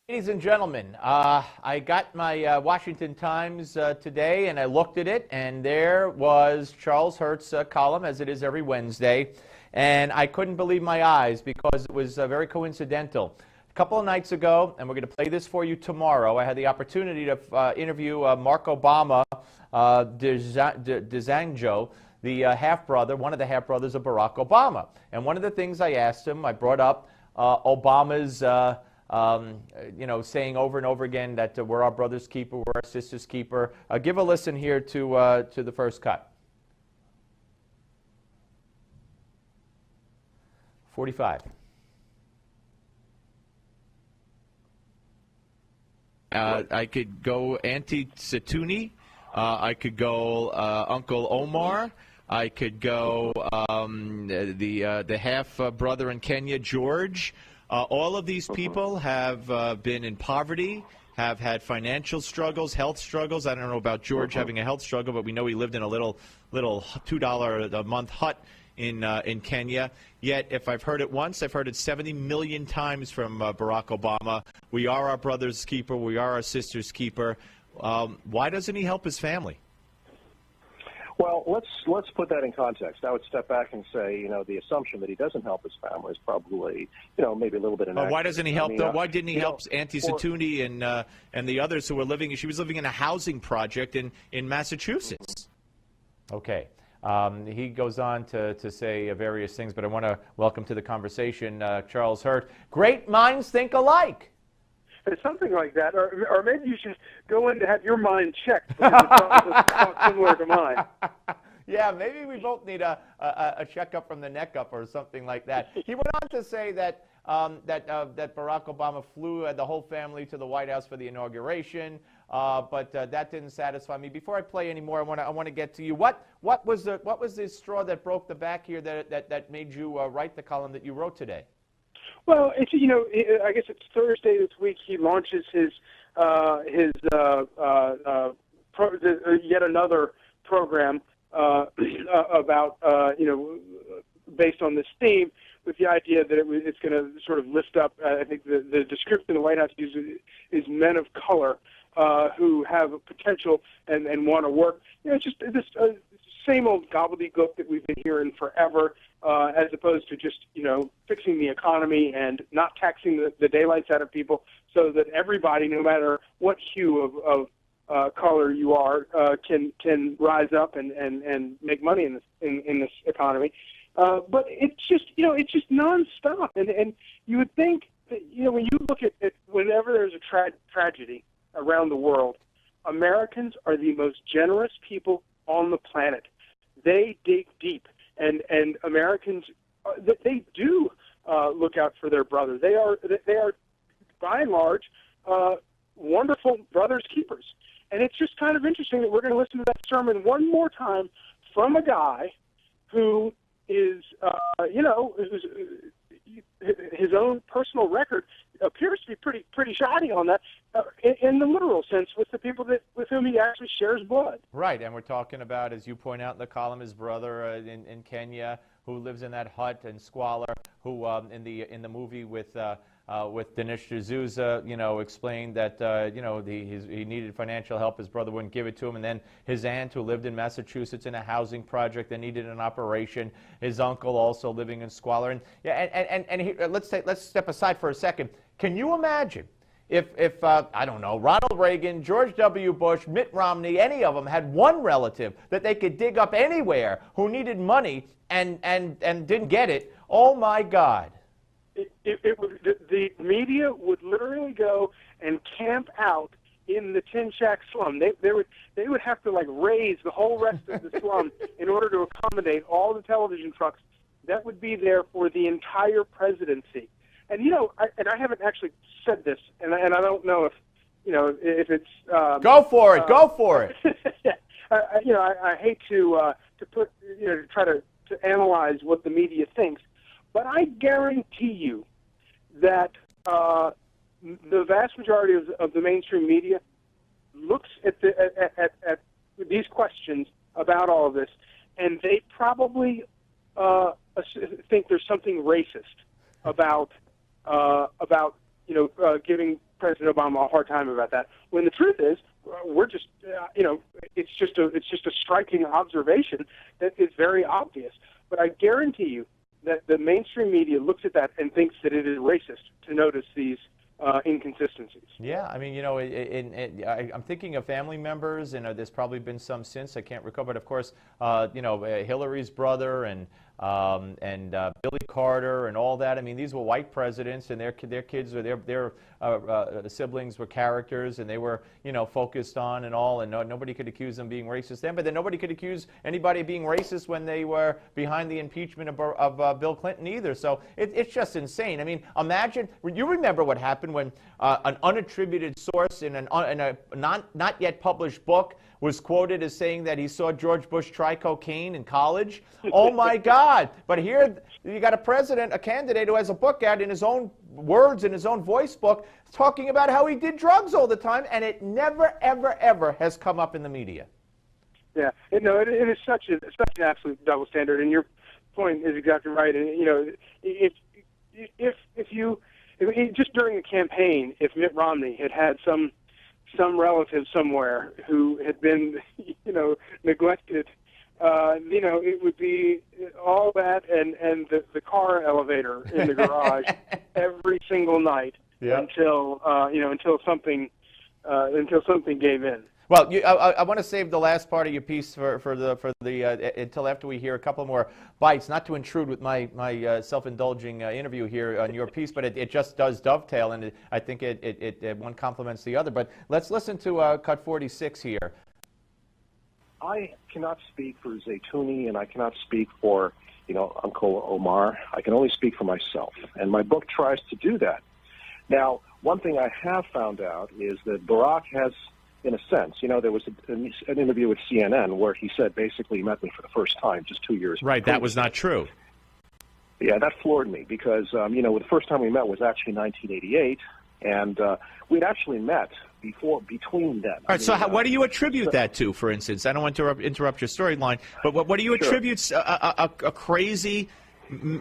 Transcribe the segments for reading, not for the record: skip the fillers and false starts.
Ladies and gentlemen, I got my Washington Times today, and I looked at it, and there was Charles Hurt's column, as it is every Wednesday, and I couldn't believe my eyes because it was very coincidental. A couple of nights ago, and we're going to play this for you tomorrow, I had the opportunity to interview Mark Obama DeZangjo, the half-brother, one of the half-brothers of Barack Obama. And one of the things I asked him, I brought up Obama's saying over and over again that we're our brother's keeper, we're our sister's keeper. Give a listen here to the first cut. 45. I could go Auntie Satuni. I could go Uncle Omar. I could go the half brother in Kenya, George. All of these people have been in poverty, have had financial struggles, health struggles. I don't know about George having a health struggle, but we know he lived in a little $2 a month hut in Kenya. Yet, if I've heard it once, I've heard it 70 million times from Barack Obama. We are our brother's keeper. We are our sister's keeper. Why doesn't he help his family? Well, let's put that in context. I would step back and say, the assumption that he doesn't help his family is probably, maybe a little bit inaccurate. Why doesn't he help? Why didn't he help Auntie Satuni and the others who were living? She was living in a housing project in Massachusetts. Okay. He goes on to say various things, but I want to welcome to the conversation Charles Hurt. Great minds think alike. It's something like that, or maybe you should go in to have your mind checked because it's similar to mine. Yeah, maybe we both need a checkup from the neck up or something like that. He went on to say that that Barack Obama flew the whole family to the White House for the inauguration, but that didn't satisfy me. Before I play any more, I want to get to you. What was the straw that broke the back here that made you write the column that you wrote today? Well, it's I guess it's Thursday this week. He launches his yet another program about based on this theme, with the idea that it's going to sort of lift up. I think the description the White House uses is men of color who have a potential and want to work. It's just this same old gobbledygook that we've been hearing forever. As opposed to just, fixing the economy and not taxing the daylights out of people so that everybody, no matter what hue of color you are, can rise up and make money in this economy. But it's just nonstop. And you would think that, when you look at whenever there's a tragedy around the world, Americans are the most generous people on the planet. They dig deep. And Americans, they do look out for their brother. They are by and large wonderful brothers keepers. And it's just kind of interesting that we're going to listen to that sermon one more time from a guy who is, his own personal record appears to be pretty shoddy on that, in the literal sense, with the people with whom he actually shares blood. Right, and we're talking about, as you point out in the column, his brother in Kenya, who lives in that hut in squalor, who in the movie with Dinesh D'Souza, explained that he needed financial help. His brother wouldn't give it to him, and then his aunt, who lived in Massachusetts in a housing project that needed an operation. His uncle also living in squalor, let's step aside for a second. Can you imagine if I don't know, Ronald Reagan, George W. Bush, Mitt Romney, any of them had one relative that they could dig up anywhere who needed money and didn't get it? Oh my God! The media would literally go and camp out in the Tin Shack slum. They would have to raise the whole rest of the slum in order to accommodate all the television trucks that would be there for the entire presidency. And I haven't actually said this, and I don't know if it's go for it. Go for it. I hate to put to try to analyze what the media thinks, but I guarantee you that the vast majority of the mainstream media looks at these questions about all of this, and they probably think there's something racist about giving President Obama a hard time about that. When the truth is, we're just, it's just a striking observation that is very obvious. But I guarantee you that the mainstream media looks at that and thinks that it is racist to notice these inconsistencies. Yeah, I mean, I'm thinking of family members, and there's probably been some since, I can't recall, but of course, Hillary's brother and Billy Carter and all that. I mean, these were white presidents, and their kids or their siblings were characters, and they were focused on and all, and nobody could accuse them of being racist then. But then nobody could accuse anybody of being racist when they were behind the impeachment of Bill Clinton either. So it's just insane. I mean, imagine, you remember what happened when an unattributed source in a not yet published book was quoted as saying that he saw George Bush try cocaine in college. Oh my God! But here you got a candidate who has a book out in his own words, in his own voice book, talking about how he did drugs all the time, and it never, ever, ever has come up in the media. Yeah, it is such an absolute double standard, and your point is exactly right. And if just during a campaign, if Mitt Romney had some relative somewhere who had been, neglected, it would be all that and the car elevator in the garage every single night until something gave in. Well, I want to save the last part of your piece for the until after we hear a couple more bites. Not to intrude with my self-indulging interview here on your piece, but it just does dovetail, and I think it one complements the other. But let's listen to cut 46 here. I cannot speak for Zaytouni, and I cannot speak for Uncle Omar. I can only speak for myself, and my book tries to do that. Now, one thing I have found out is that Barack has, in a sense, there was an interview with CNN where he said basically he met me for the first time just 2 years Right, before. that was not true. Yeah, that floored me because, the first time we met was actually 1988, and we'd actually met between then. All right, so what do you attribute that to, for instance? I don't want to interrupt your storyline, but what do you attribute a crazy,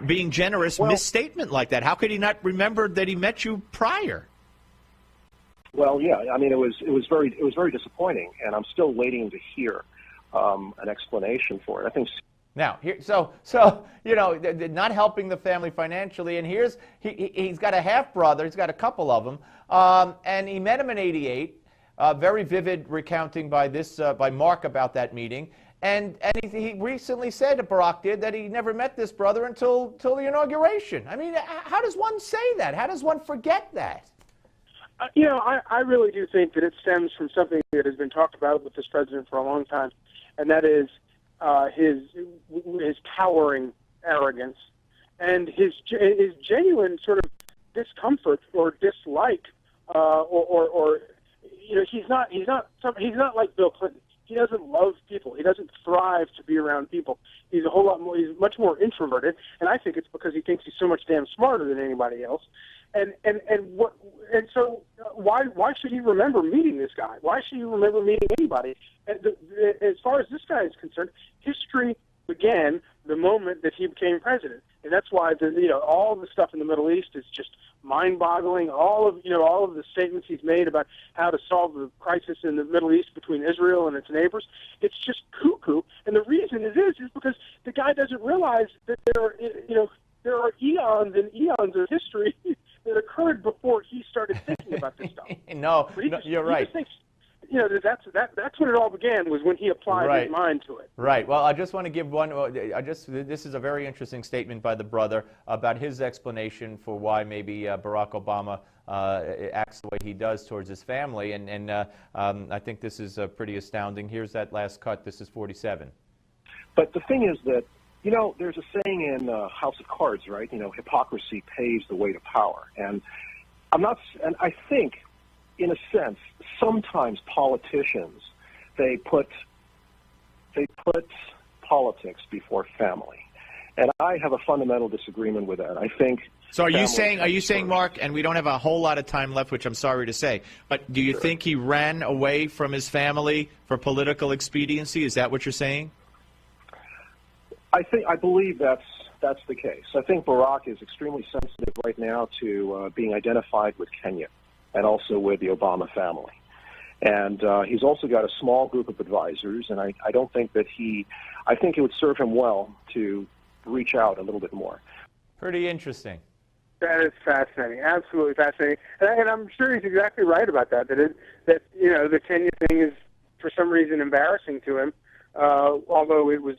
being generous misstatement like that? How could he not remember that he met you prior? Well, yeah. I mean, it was very disappointing, and I'm still waiting to hear an explanation for it. I think. Now, not helping the family financially, and he's got a half brother. He's got a couple of them, and he met him in '88. Very vivid recounting by Mark about that meeting, and he recently said, Barack did, that he never met this brother until the inauguration. I mean, how does one say that? How does one forget that? I really do think that it stems from something that has been talked about with this president for a long time, and that is his towering arrogance and his genuine sort of discomfort or dislike, he's not like Bill Clinton. He doesn't love people. He doesn't thrive to be around people. He's he's much more introverted, and I think it's because he thinks he's so much damn smarter than anybody else. So why should he remember meeting this guy? Why should he remember meeting anybody? As far as this guy is concerned, history began the moment that he became president, and that's why all the stuff in the Middle East is just mind-boggling. All of the statements he's made about how to solve the crisis in the Middle East between Israel and its neighbors, it's just cuckoo. And the reason it is because the guy doesn't realize that there are eons and eons of history that occurred before he started thinking about this stuff. No, you're right. He just thinks, that's when it all began, was when he applied his mind to it. Right. Well, I just want to give this is a very interesting statement by the brother about his explanation for why maybe Barack Obama acts the way he does towards his family, and I think this is pretty astounding. Here's that last cut. This is 47. But the thing is that, there's a saying in House of Cards, right? Hypocrisy paves the way to power. And I think, in a sense, sometimes politicians, they put politics before family. And I have a fundamental disagreement with that. I think. So are you saying, Mark, and we don't have a whole lot of time left, which I'm sorry to say, but do you think he ran away from his family for political expediency? Is that what you're saying? I believe that's that's the case. I think Barack is extremely sensitive right now to being identified with Kenya and also with the Obama family. And he's also got a small group of advisors, and I don't think that I think it would serve him well to reach out a little bit more. Pretty interesting. That is fascinating, absolutely fascinating, and I'm sure he's exactly right about that. That you know, the Kenya thing is for some reason embarrassing to him, although it was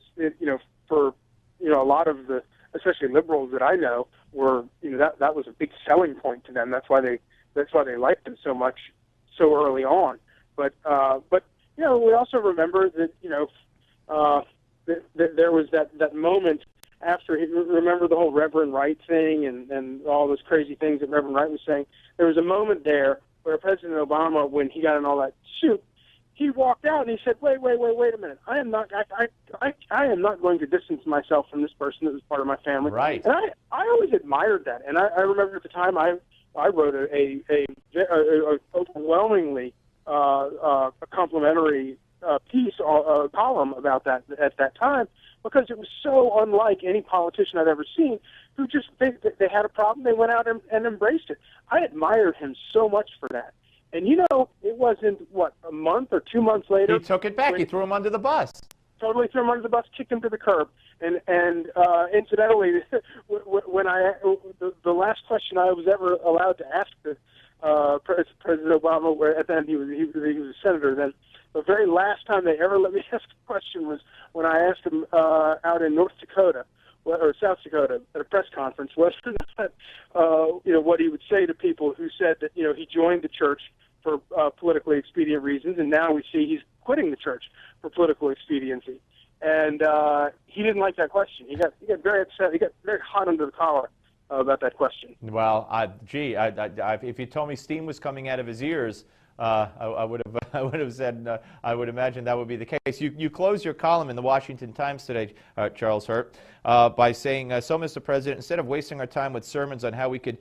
for a lot of the, especially liberals that I know, were that was a big selling point to them. That's why they liked him so much so early on. But we also remember that that there was that moment after remember the whole Reverend Wright thing and all those crazy things that Reverend Wright was saying. There was a moment there where President Obama, when he got in all that soup, he walked out and he said, "Wait a minute! I am not going to distance myself from this person that was part of my family." Right. And I always admired that, and I remember at the time I wrote a overwhelmingly complimentary piece or column about that at that time, because it was so unlike any politician I'd ever seen, who just they had a problem, they went out and embraced it. I admired him so much for that. And it wasn't, a month or 2 months later. He took it back. He threw him under the bus. Totally threw him under the bus, kicked him to the curb. And incidentally, when the last question I was ever allowed to ask President Obama, where at the end he was a senator then, the very last time they ever let me ask a question was when I asked him out in North Dakota or South Dakota at a press conference, whether or not what he would say to people who said that he joined the church for politically expedient reasons, and now we see he's quitting the church for political expediency. And he didn't like that question. He got very upset. He got very hot under the collar about that question. Well, if you told me steam was coming out of his ears, I would have said I would imagine that would be the case. You close your column in the Washington Times today, Charles Hurt, by saying, "So, Mr. President, instead of wasting our time with sermons on how we could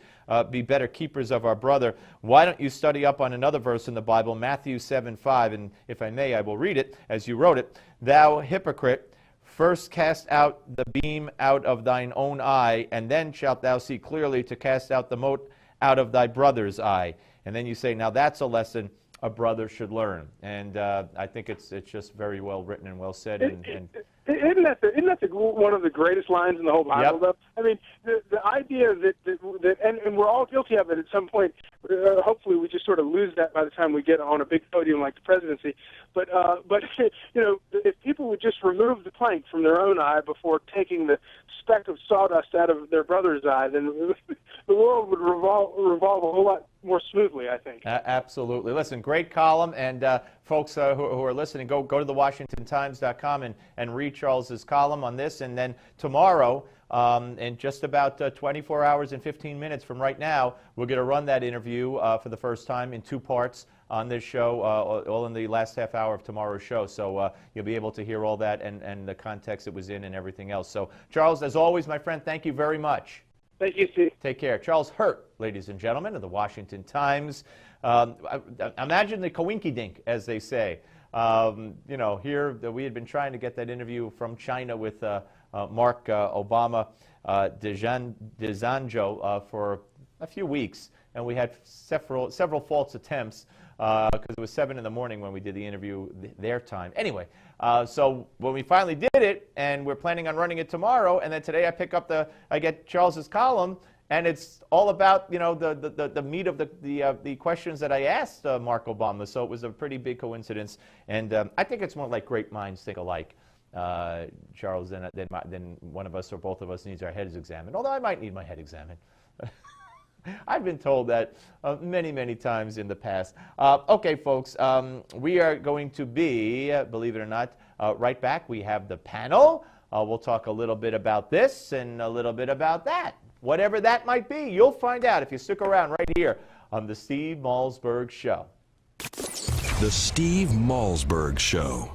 be better keepers of our brother, why don't you study up on another verse in the Bible, Matthew 7:5, and if I may, I will read it as you wrote it. Thou hypocrite, first cast out the beam out of thine own eye, and then shalt thou see clearly to cast out the mote out of thy brother's eye." And then you say, now that's a lesson a brother should learn. And I think it's just very well written and well said. Isn't that one of the greatest lines in the whole Bible, though? I mean, the idea that and we're all guilty of it at some point. Hopefully, we just sort of lose that by the time we get on a big podium like the presidency. But if people would just remove the plank from their own eye before taking the speck of sawdust out of their brother's eye, then the world would revolve a whole lot more smoothly, I think. Absolutely. Listen, great column, and folks who are listening, go to the WashingtonTimes.com and read Charles's column on this, and then tomorrow, in just about 24 hours and 15 minutes from right now, we're going to run that interview for the first time in 2 parts on this show, all in the last half hour of tomorrow's show. So you'll be able to hear all that and the context it was in and everything else. So, Charles, as always, my friend, thank you very much. Thank you, Steve. Take care. Charles Hurt, ladies and gentlemen, of the Washington Times. Imagine the coinkydink, as they say. Here we had been trying to get that interview from China with Mark Obama Desanjo for a few weeks, and we had several false attempts because it was 7 in the morning when we did the interview their time. Anyway, so when we finally did it, and we're planning on running it tomorrow, and then today I get Charles's column, and it's all about the meat of the questions that I asked Mark Obama. So it was a pretty big coincidence, and I think it's more like great minds think alike, Charles, than one of us or both of us needs our heads examined. Although I might need my head examined. I've been told that many, many times in the past. Okay, folks, we are going to be, believe it or not, right back. We have the panel. We'll talk a little bit about this and a little bit about that. Whatever that might be, you'll find out if you stick around right here on The Steve Malzberg Show. The Steve Malzberg Show.